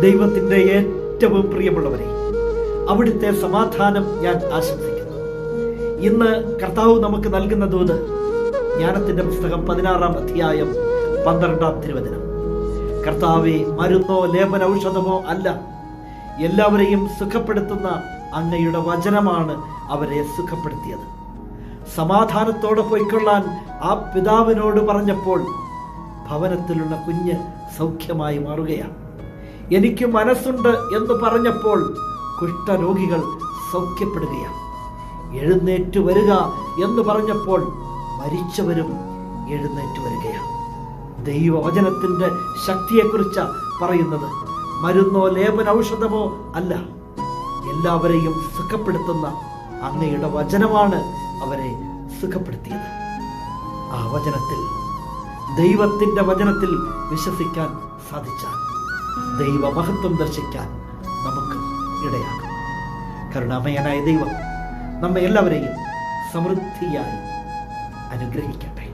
ദൈവത്തിൻ്റെ ഏറ്റവും പ്രിയമുള്ളവരെ, അവിടുത്തെ സമാധാനം ഞാൻ ആശംസിക്കുന്നു. ഇന്ന് കർത്താവ് നമുക്ക് നൽകുന്ന ദൂത് ജ്ഞാനത്തിൻ്റെ പുസ്തകം 16-ാം അധ്യായം 12-ാം തിരുവചനം. കർത്താവേ, മരുന്നോ ലേപന ഔഷധമോ അല്ല, എല്ലാവരെയും സുഖപ്പെടുത്തുന്ന അങ്ങയുടെ വചനമാണ് അവരെ സുഖപ്പെടുത്തിയത്. സമാധാനത്തോടെ പൊയ്ക്കൊള്ളാൻ ആ പിതാവിനോട് പറഞ്ഞപ്പോൾ ഭവനത്തിലുള്ള കുഞ്ഞ് സൗഖ്യമായി മാറുകയാണ്. എനിക്ക് മനസ്സുണ്ട് എന്ന് പറഞ്ഞപ്പോൾ കുഷ്ഠരോഗികൾ സൗഖ്യപ്പെടുകയാണ്. എഴുന്നേറ്റ് വരിക എന്ന് പറഞ്ഞപ്പോൾ മരിച്ചവരും എഴുന്നേറ്റ് വരികയാണ്. ദൈവവചനത്തിൻ്റെ ശക്തിയെക്കുറിച്ച് പറയുന്നത്. മരുന്നോ ലേപന ഔഷധമോ അല്ല, എല്ലാവരെയും സുഖപ്പെടുത്തുന്ന അങ്ങയുടെ വചനമാണ് അവരെ സുഖപ്പെടുത്തിയത്. ആ വചനത്തിൽ, ദൈവത്തിൻ്റെ വചനത്തിൽ വിശ്വസിക്കാൻ സാധിച്ചാൽ ദൈവമഹത്വം ദർശിക്കാൻ നമുക്ക് ഇടയാകും. കരുണാമയനായ ദൈവം നമ്മെ എല്ലാവരെയും സമൃദ്ധിയായി അനുഗ്രഹിക്കട്ടെ.